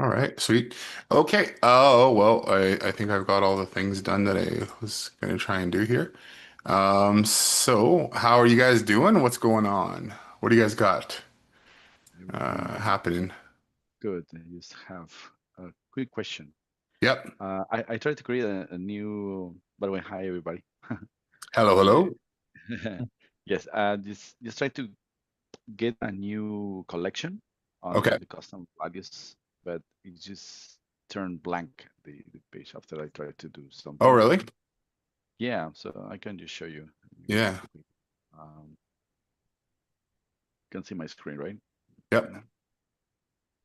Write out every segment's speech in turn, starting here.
All right, sweet. Okay. Oh, well, I think I've got all the things done that I was gonna try and do here. So how are you guys doing? What's going on? What do you guys got Everything happening? good. I just have a quick question. Yep. I tried to create a new. By the way, hi everybody. Hello, Uh, hello. yes, just try to get a new collection on Okay. the custom values, but it just turned blank the page after I tried to do Oh, something. really? Yeah, so I can just show you really Yeah. quickly. You can see my screen, right? Yep. Yeah.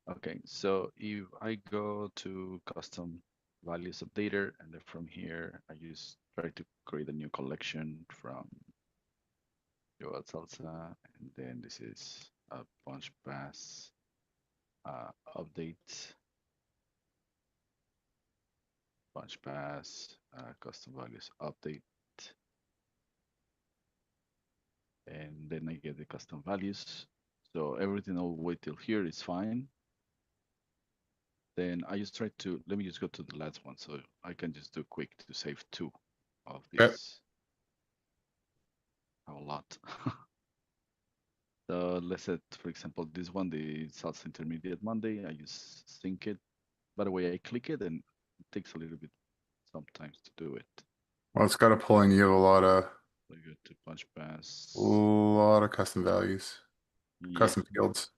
Okay, so if I go to custom values updater, and then from here, I just try to create a new collection from Joel Salsa, and then this is a punch pass update, punch pass, custom values update, and then I get the custom values. So everything all the way till here is fine. Then I just try to, let me just go to the last one, so I can just do quick to save two of Yep. these. A lot. So let's say, for example, this one, the Salsa Intermediate Monday, I just sync it. By the way, I click it and it takes a little bit sometimes to do it. Well, it's got to pull in you have So I go to Punch a Pass. lot of custom values, Yeah, custom fields.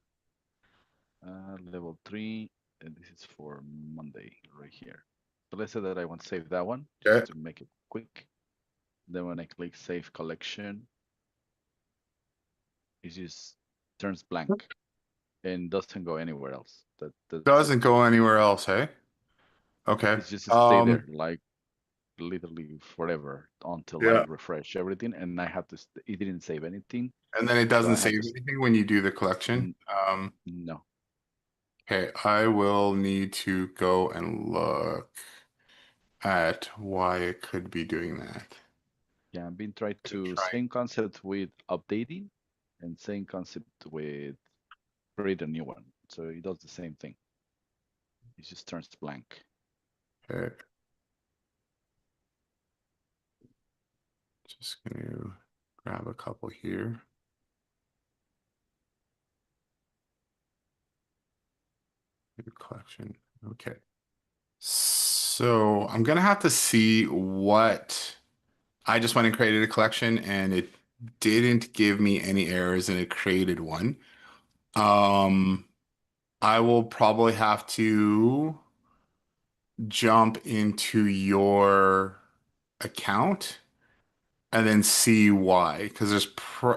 level 3, and this is for Monday right here. So let's say that I want to save that one just Okay. to make it quick. Then when I click Save Collection, it just turns blank and doesn't go anywhere else. That's it. Doesn't go anywhere else, hey? Okay. It's just stay there like literally forever until I Yeah. refresh everything, and I had to. It didn't save anything, And then it so doesn't I had save to. anything when you do the collection. No. Okay, I will need to go and look at why it could be doing that. Yeah, I've been trying Gonna to try. same concept with updating, and same concept with create a new one. So it does the same thing. It just turns blank. Okay, just gonna grab a couple here. New collection. Okay. So I'm gonna have to see what I just went and created a collection and it didn't give me any errors and it created one. Um, I will probably have to jump into your account and then see why. Because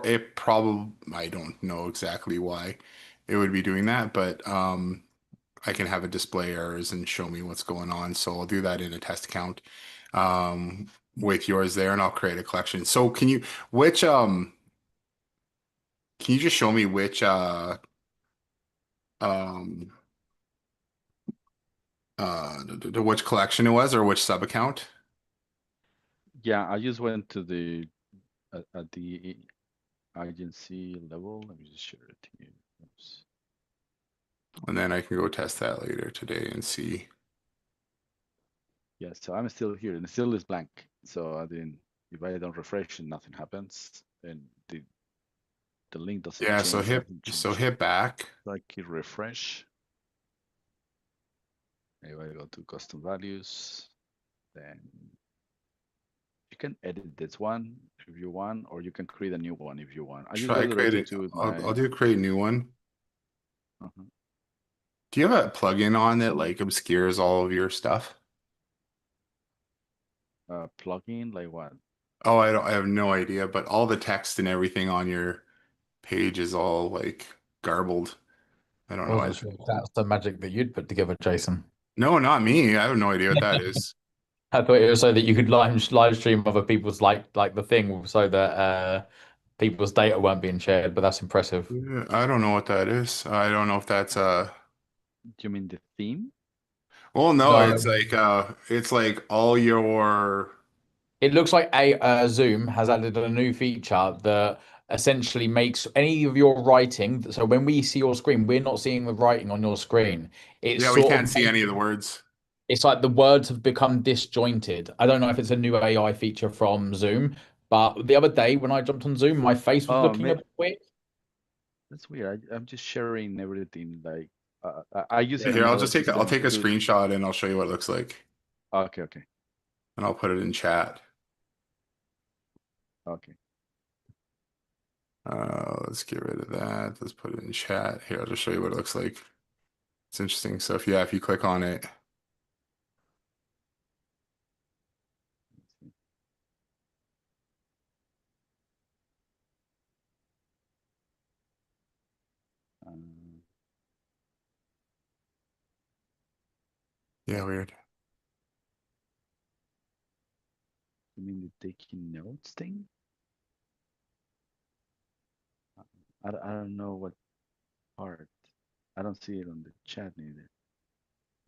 it probably I don't know exactly why it would be doing that, but I can have it display errors and show me what's going on. So I'll do that in a test account with yours there, and I'll create a collection. So which can you just show me which um which collection it was or which sub account? Yeah, I just went to the at the agency level. Let me just share it to you. Oops. And then I can go test that later today and see. Yeah, so I'm still here, and it still is blank. So I didn't. If I don't refresh and nothing happens, and the link doesn't Yeah, change, nothing changed. hit back. So I keep refresh. If I go to custom values, then you can edit this one if you want, or you can create a new one if you want. I just Try got create directed it. to I'll my. do create new one. uh Do you have a plugin on that like obscures all of your stuff? plugin, like what? Oh, I have no idea, but all the text and everything on your page is all like garbled. I don't I know. wasn't sure if that's the magic that you'd put together, Jason. No, not me. I have no idea what that is. I thought it was so that you could live stream other people's like the thing so that people's data weren't being shared, but that's impressive. Yeah, I don't know what that is. I don't know if that's Do you mean the theme? well, no, No, it's like all your it looks like Zoom has added a new feature that essentially makes any of your writing. So when we see your screen, we're not seeing the writing on your screen. It's Yeah, we sort can't of see any of the words. it's like the words have become disjointed. I don't know if it's a new AI feature from Zoom, but the other day when I jumped on Zoom, my face was Oh, looking a bit weird. that's weird. I'm just sharing everything. Like, I use Yeah, in here, another I'll system take a to. screenshot and I'll show you what it looks like. Okay, okay, And I'll put it in chat. okay. Let's get rid of that. Let's put it in chat. Here, I'll just show you what it looks like. It's interesting. So if you click on it, Let's see. Um, yeah, weird. you mean the taking notes thing? I don't know what part. I don't see it on the chat neither.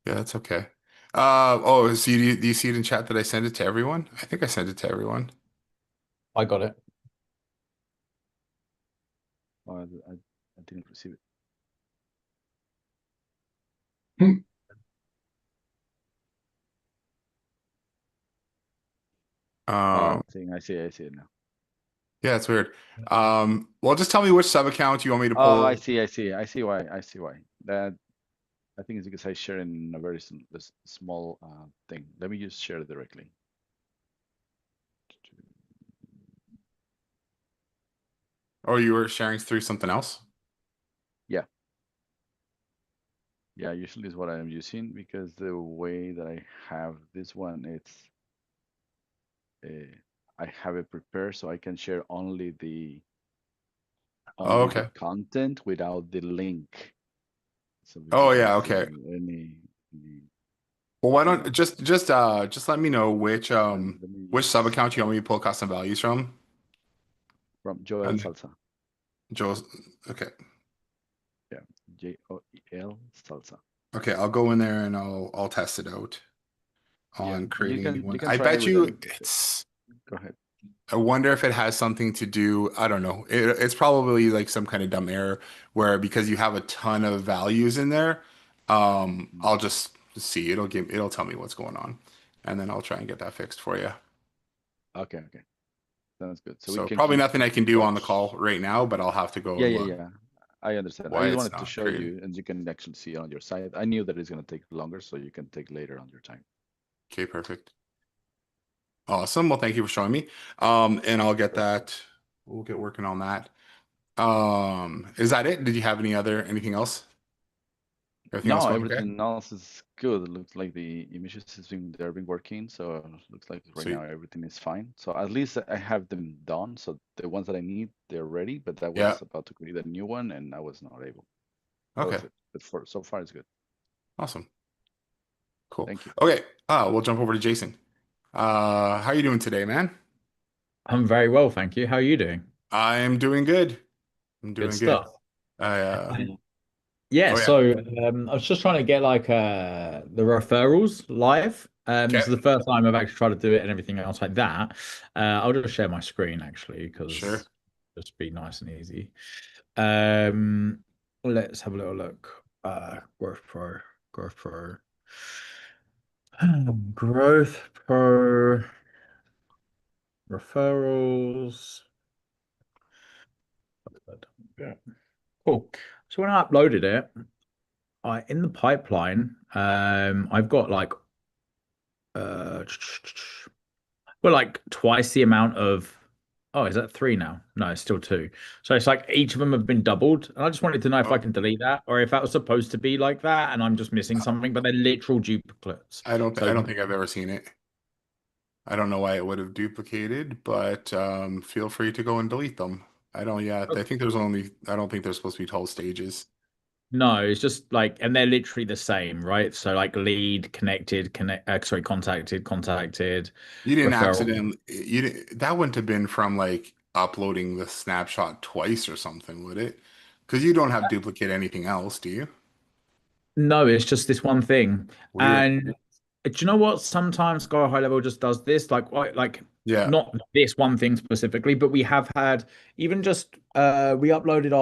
Yeah, that's okay. So do you see it in chat that I sent it to everyone? I think I sent it to everyone. I got it. Oh, I didn't receive it. Hmm. Oh, Um, I see it now. yeah, it's weird. Well, just tell me which sub account you want me to Oh, pull. I see why. I see why. That I think it's because I share in a very small thing. Let me just share it directly. Or you were sharing through something else? Yeah, yeah. Usually is what I'm using because the way that I have this one, uh, I have it prepared so I can share Oh, only the okay. content without the link. So Oh, because I yeah, don't see okay. any Well, why you don't know. just let me know Let me which sub use account you want me to pull custom values from. from Joel And then Salsa. Joe's okay. Yeah, JOEL Salsa. Okay, I'll go in there and I'll test it out Yeah, on you creating a new can one. you can I try bet with you them. it's Go ahead. I wonder if it has something to do, I don't know. It's probably like some kind of dumb error where because you have a ton of values in there, Mm. I'll just see it'll tell me what's going on. And then I'll try and get that fixed for you. Okay, okay. Sounds good. So we So can probably keep nothing I can in do on the call touch. right now, but I'll have to go Yeah, and yeah, look yeah. I understand. I why just it's wanted to not show created. you, and you can actually see it on your side. I knew that it's going to take longer, so you can take later on your time. Okay, perfect. Awesome. Well, thank you for showing me. And I'll get Perfect. that. We'll get working on that. Is that it? Did you have anything else? Everything else No, going okay? everything else is good. It looks like the images they've been working, so it looks like right now Sweet. everything is fine. So at least I have them done. So the ones that I need, they're ready. But I Yeah. was about to create a new one, and I was not able. That Okay. was it. But for so far, it's good. Awesome. Cool. Thank you. Okay. We'll jump over to Jason. How you doing today, man? I'm very well, thank you. How are you doing? I'm doing good. I'm Good doing good. stuff. I Yeah, oh yeah. so I was just trying to get like the referrals live. Okay. This is the first time I've actually tried to do it and everything else like that. I'll just share my screen actually Sure. because just be nice and easy. Um, let's have a little look. Growth Pro, Growth Pro, Growth Pro referrals. Yeah. Cool. So when I uploaded it, I in the pipeline, I've got like uh well like twice the amount of oh, is that three now? No, it's still two. So it's like each of them have been doubled. And I just wanted to know if I Oh, can delete that or if that was supposed to be like that and I'm just missing something, but they're literal duplicates. I So don't think I've ever seen it. I don't know why it would have duplicated, but feel free to go and delete them. I don't, yeah, uh, I don't think there's supposed to be 12 stages. no, it's just like and they're literally the same, right? So like lead, connected, contacted, contacted, referral. That wouldn't have been from like uploading the snapshot twice or something, would it? Because you don't have duplicate anything else, do you? No, it's just this one thing. Weird. And do you know what? Sometimes Go High Level just does this. Like, what, like Yeah. not this one thing specifically, but we have had even just we uploaded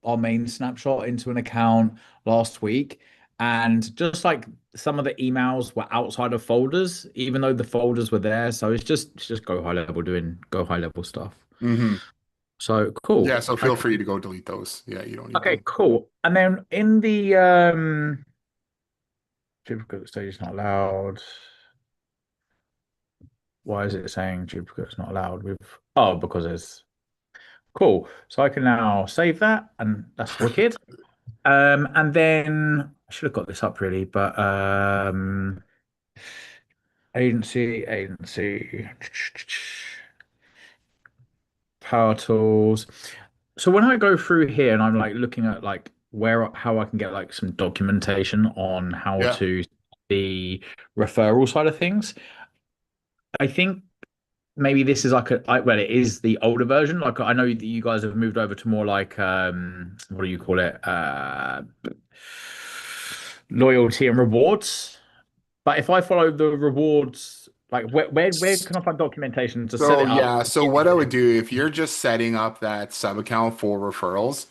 our main snapshot into an account last week, and just like some of the emails were outside of folders, even though the folders were there. So it's just go high level doing go high level stuff. Hmm. So Yeah, cool. so feel free Okay. to go delete those. Yeah, you don't need Okay, them. cool. And then in the duplicate stage is not allowed. Why is it saying duplicate's not allowed? Because it's cool. So I can now save that, and that's wicked. And then I should have got this up really, but agency, power tools. So when I go through here and I'm like looking at like where how I can get like some documentation on how Yeah. to the referral side of things, I think maybe this is like well, it is the older version. Like I know that you guys have moved over to more like what do you call it? Loyalty and rewards. But if I follow the rewards, like where can I find documentation to set So it up? yeah, so what I would do if you're just setting up that sub account for referrals,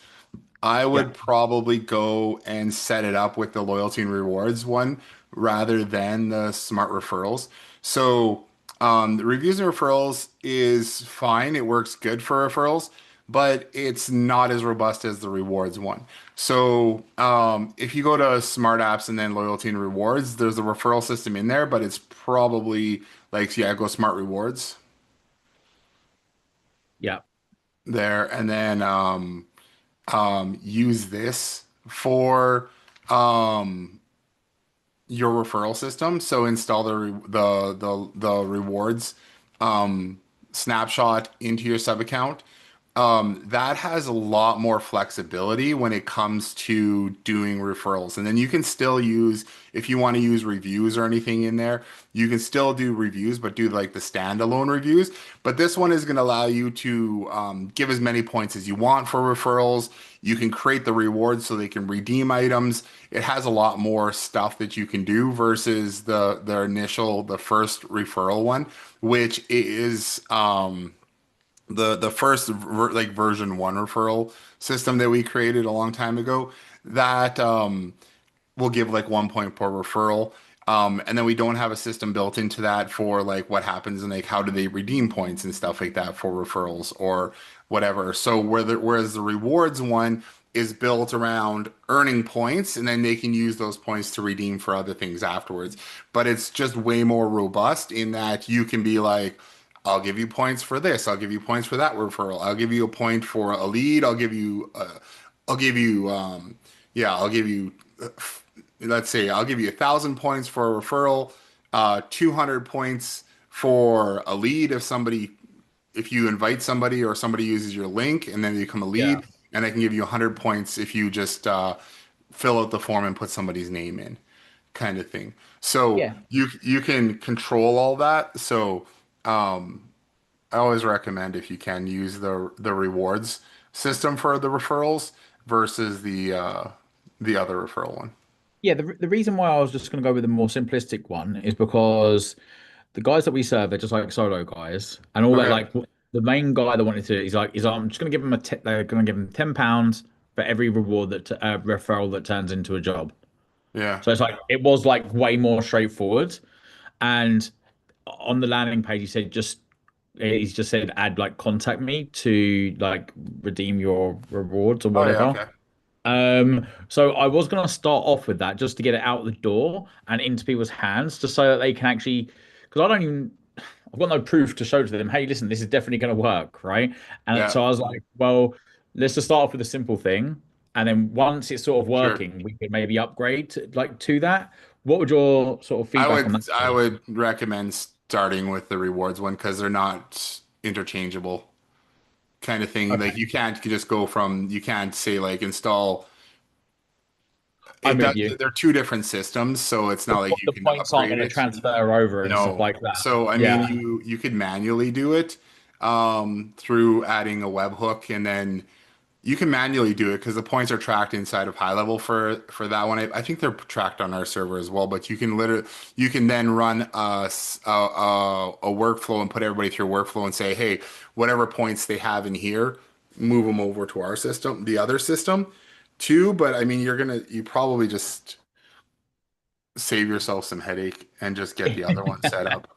I Yeah, would probably go and set it up with the loyalty and rewards one rather than the smart referrals. So the reviews and referrals is fine. It works good for referrals, but it's not as robust as the rewards one. So if you go to smart apps and then loyalty and rewards, there's a referral system in there, but it's probably like, yeah, go smart rewards yeah, there, and then use this for um, your referral system. So install the rewards um, snapshot into your sub account. That has a lot more flexibility when it comes to doing referrals. And then you can still use, if you want to use reviews or anything in there, you can still do reviews, but do like the standalone reviews. But this one is going to allow you to give as many points as you want for referrals. You can create the rewards so they can redeem items. It has a lot more stuff that you can do versus the first referral one, which is the first like version one referral system that we created a long time ago that will give like 1 point per referral. And then we don't have a system built into that for like what happens and like how do they redeem points and stuff like that for referrals or whatever. So whereas the rewards one is built around earning points and then they can use those points to redeem for other things afterwards. But it's just way more robust in that you can be like, I'll give you points for this. I'll give you points for that referral. I'll give you a point for a lead. I'll give you, yeah, I'll give you, let's say, I'll give you 1,000 points for a referral, 200 points for a lead if you invite somebody or somebody uses your link and then they become a yeah, lead, and I can give you 100 points if you just fill out the form and put somebody's name in, kind of thing. So yeah. you can control all that. So I always recommend if you can use the rewards system for the referrals versus the other referral one. Yeah, the reason why I was just going to go with the more simplistic one is because the guys that we serve are just like solo guys, and all that Okay. like the main guy that wanted to he's like I'm just going to give him they're going to give him £10 for every reward that referral that turns into a job. Yeah. So it's like it was like way more straightforward. And on the landing page, he's just said add like contact me to like redeem your rewards or Oh yeah. whatever. Okay. So I was gonna start off with that just to get it out the door and into people's hands, just so that they can actually, because I've got no proof to show to them. Hey, listen, this is definitely gonna work, right? And Yeah. so I was like, well, let's just start off with a simple thing, and then once it's sort of Sure. working, we could maybe upgrade to that. What would your sort of I feedback on would that I be? would recommend starting with the rewards one because they're not interchangeable kind of thing. Like Okay, you can't say like install I'm it does with you. they're two different systems, so it's not like you The can points aren't upgrade going to it. transfer over and stuff No. like that. So I mean Yeah, you could manually do it through adding a webhook and then You can manually do it because the points are tracked inside of high level for that one. I think they're tracked on our server as well, but you can then run a workflow and put everybody through a workflow and say, hey, whatever points they have in here, move them over to our system, the other system too. But I mean, you probably just save yourself some headache and just get the other one set up.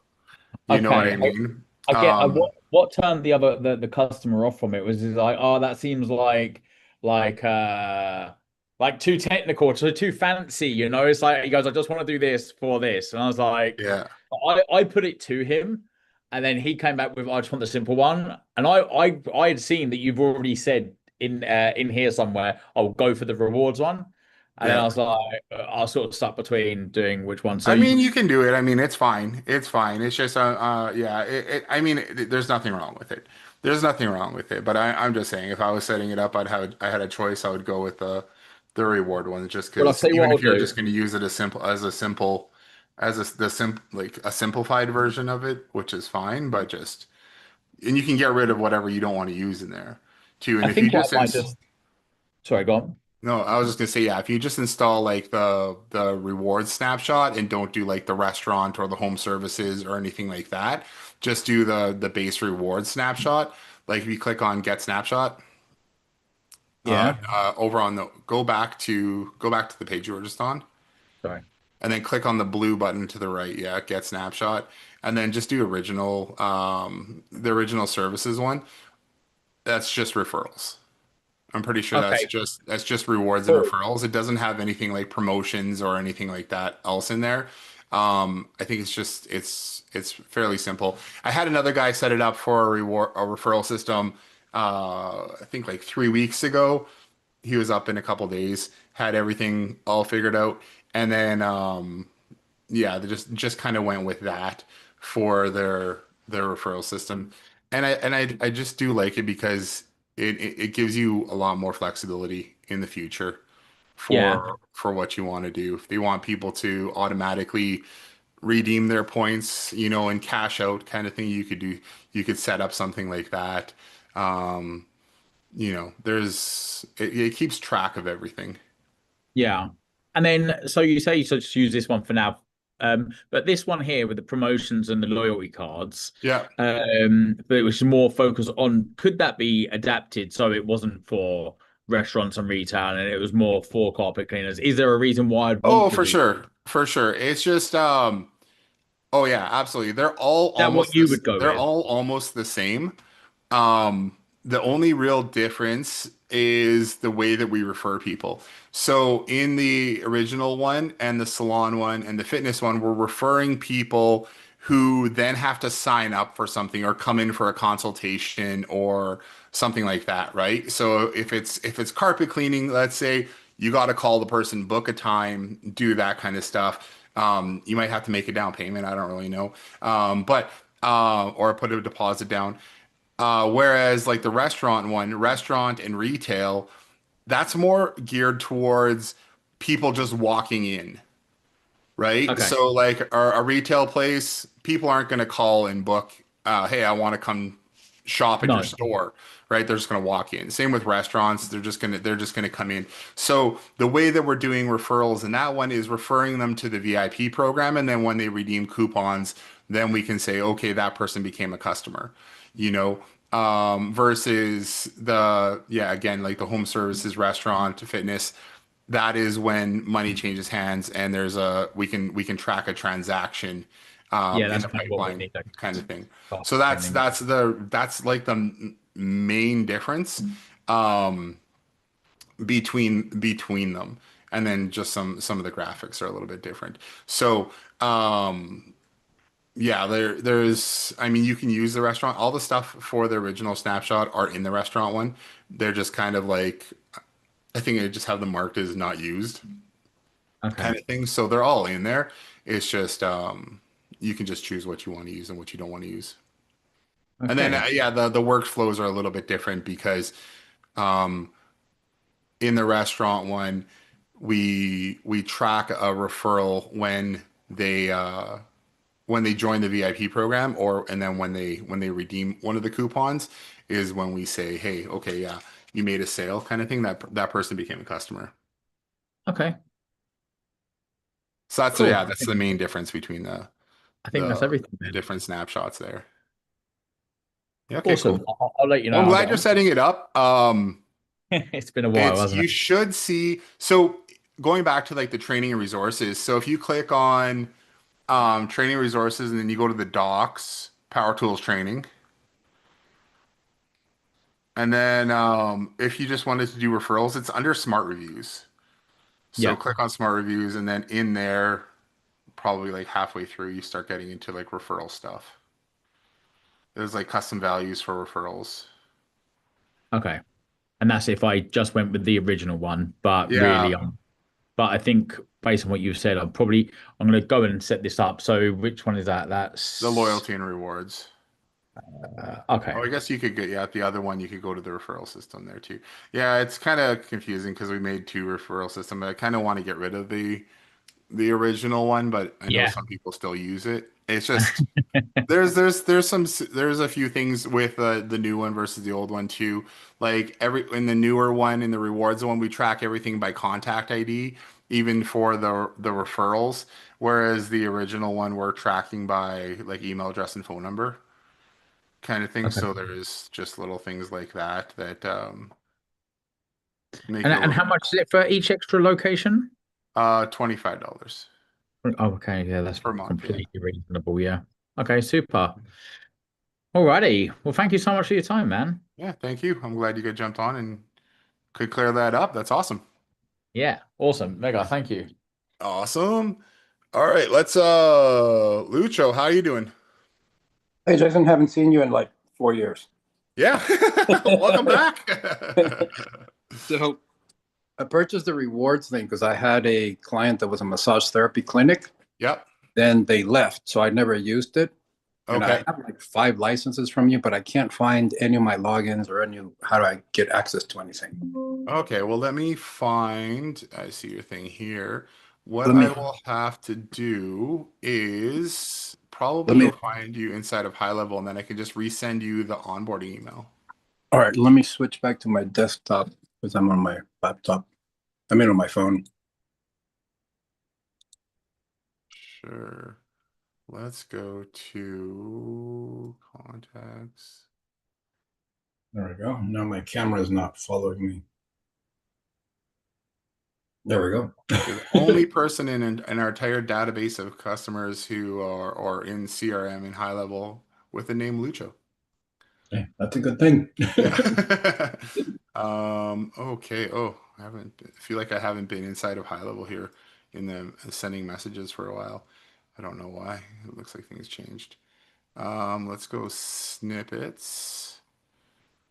You know what Okay, I mean? I get Um, what turned the customer off from it was is like, oh, that seems like like too technical, too fancy, you know. It's like he goes, I just want to do this for this. And I was like, yeah. I put it to him, and then he came back with, I just want the simple one. And I had seen that you've already said in here somewhere, I'll go for the rewards one. And then I Yeah. was like, I was sort of stuck between doing which one. So I you, mean, you can do it. I mean, it's fine. It's fine. It's just, yeah. I mean, there's nothing wrong with it. There's nothing wrong with it. But I'm just saying, if I was setting it up, I had a choice. I would go with the reward one, just well, I'll because tell you what even I'll if you're do. just going to use it as a simple, like a simplified version of it, which is fine. But just, and you can get rid of whatever you don't want to use in there too. And I if you think what just I might just sorry, go on. no, I was just gonna say, yeah, if you just install like the reward snapshot and don't do like the restaurant or the home services or anything like that, just do the base reward snapshot. Like if you click on get snapshot, Yeah. over on the go back to the page you were just on, Sorry. and then click on the blue button to the right, yeah, get snapshot, and then just do the original services one. That's just referrals. I'm pretty sure Okay, that's just rewards and cool. referrals. It doesn't have anything like promotions or anything like that else in there. I think it's fairly simple. I had another guy set it up for a referral system. I think like 3 weeks ago. He was up in a couple days, had everything all figured out, and then yeah, they just kind of went with that for their referral system. And I just do like it because it gives you a lot more flexibility in the future Yeah. for what you want to do. If they want people to automatically redeem their points, and cash out kind of thing, you could set up something like that. Um, it keeps track of everything. Yeah. And then so you say you should just use this one for now. But this one here with the promotions and the loyalty cards, Yeah. but it was more focused on could that be adapted so it wasn't for restaurants and retail and it was more for carpet cleaners? Is there a reason why I'd Oh, want to for do sure. For sure. It's just oh yeah, absolutely. that what you would go They're with? all almost the same. The only real difference is the way that we refer people. So in the original one and the salon one and the fitness one, we're referring people who then have to sign up for something or come in for a consultation or something like that, right? So if it's carpet cleaning, let's say you got to call the person, book a time, do that kind of stuff. You might have to make a down payment. I don't really know. But or put a deposit down. Whereas like the restaurant one, restaurant and retail, that's more geared towards people just walking in, right? Okay. So like a retail place, people aren't going to call and book, hey, I want to come shop at your No. store, right? They're just going to walk in. Same with restaurants, they're just going to come in. So the way that we're doing referrals in that one is referring them to the VIP program, and then when they redeem coupons, then we can say, okay, that person became a customer, you know. Versus yeah, again, like the home services, restaurant, fitness, that is when money changes hands and we can track a transaction Yeah, in that's the kind of what we pipeline need, like kind of thing. So carpet that's cleaning. that's like the main difference um, between them. And then just some of the graphics are a little bit different. So yeah, there's I mean you can use the restaurant. All the stuff for the original snapshot are in the restaurant one. They're just kind of like I think I just have them marked as not used Okay. kind of thing. So they're all in there. It's just you can just choose what you want to use and what you don't want to use. And then Okay. yeah, the workflows are a little bit different because um, in the restaurant one, we track a referral when they join the VIP program and then when they redeem one of the coupons is when we say, hey, okay, yeah. you made a sale kind of thing, that person became a customer. Okay, So that's cool. yeah, that's the main difference between I think that's the everything the then. different snapshots there. Yeah, okay, cool. Awesome. I'll let you know Well, I'm how I get glad you're on. setting it up. It's been a while, It's hasn't you it? should see so going back to like the training and resources. So if you click on training resources and then you go to the docs, Power Tools training, and then if you just wanted to do referrals, it's under smart reviews. So Yeah. click on smart reviews and then in there, probably like halfway through, you start getting into like referral stuff. There's like custom values for referrals. Okay. And that's if I just went with the original one, but Yeah, really, but I think based on what you've said, I'm going to go and set this up. So which one is that? the That's loyalty and rewards. okay. Oh, I guess you could get, yeah, the other one, you could go to the referral system there too. Yeah, it's kind of confusing because we made two referral system. I kind of want to get rid of the original one, but I know Yeah. some people still use it. It's just there's a few things with the new one versus the old one too. Like every in the newer one, in the rewards one, we track everything by contact ID, even for the referrals. Whereas the original one, we're tracking by like email address and phone number kind of thing. Okay. So there's just little things like that that make And it a and little how much is it for each extra location? $25 Oh, okay. Yeah, that's per month. Yeah. completely reasonable. Yeah. Okay, super. Alrighty. Well, thank you so much for your time, man. Yeah. Thank you. I'm glad you got jumped on and could clear that up. That's awesome. Yeah, awesome. Mega, thank you. Awesome. All right, let's Lucho, how you doing? Hey, Jason, haven't seen you in like 4 years. Yeah. Welcome back. So I purchased the rewards thing because I had a client that was a massage therapy clinic. Yep. Then they left, so I never used it. And I Okay. have like 5 licenses from you, but I can't find any of my logins or any. How do I get access to anything? Okay, well let me find I see your thing here. What Let I me will have to do is let probably me. go find you inside of high level and then I can just resend you the onboarding email. All right, let me switch back to my desktop because I'm on my laptop. I mean on my phone. Sure. Let's go to contacts. There we go. Now my camera is not following me. There we go. You're the only person in our entire database of customers who are or in CRM in high level with the name Lucho. Hey, that's a good thing. Yeah. Okay. Oh, I feel like I haven't been inside of high level here in the sending messages for a while. I don't know why. It looks like things changed. Let's go snippets.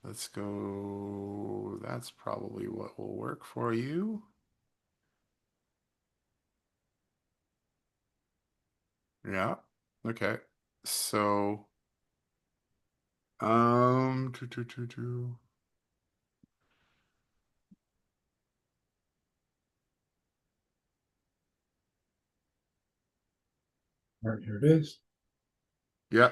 Let's go. That's probably what will work for you. Yeah. Okay. So, um, two, two, two, two. All right, here it is. Yeah.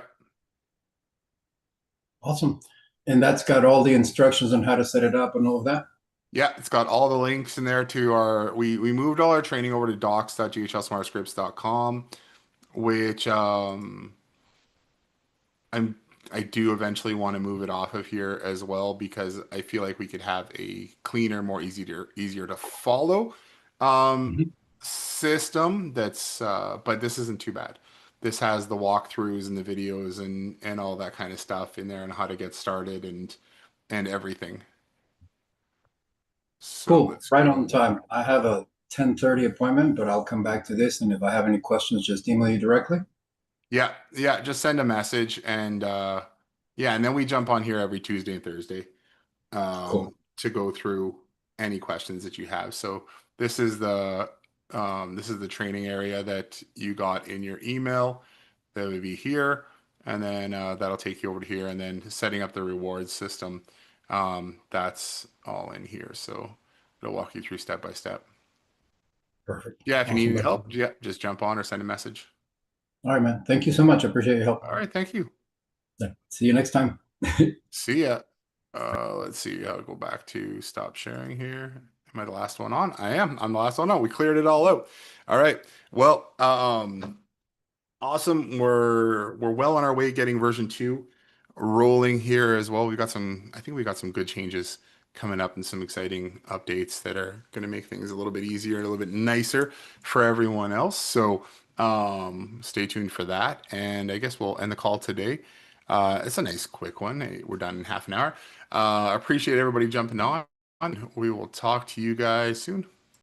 Awesome. And that's got all the instructions on how to set it up and all of that. Yeah, it's got all the links in there to our we moved all our training over to docs.ghlsmartscripts.com, which I'm I do eventually want to move it off of here as well because I feel like we could have a cleaner, more easier to follow um Mhm. system that's but this isn't too bad. This has the walkthroughs and the videos and all that kind of stuff in there and how to get started and everything. So Cool. let's Right on go. time. I have a 10:30 appointment, but I'll come back to this. And if I have any questions, just email you directly. Yeah, yeah, just send a message and yeah, and then we jump on here every Tuesday and Thursday Cool. to go through any questions that you have. So this is the training area that you got in your email. That would be here, and then that'll take you over to here, and then setting up the rewards system. That's all in here. So it'll walk you through step by step. Perfect. Yeah, if you need Awesome. any help, yeah, just jump on or send a message. All right, man. Thank you so much. I appreciate your help. All right, thank you. Yeah. See you next time. See ya. Let's see. I'll go back to stop sharing here. Am I the last one on? I am. I'm the last one on. We cleared it all out. All right. Well, awesome. We're well on our way getting version 2 rolling here as well. I think we got some good changes coming up and some exciting updates that are going to make things a little bit easier and a little bit nicer for everyone else. So stay tuned for that. And I guess we'll end the call today. It's a nice quick one. We're done in half an hour. Appreciate everybody jumping on. We will talk to you guys soon.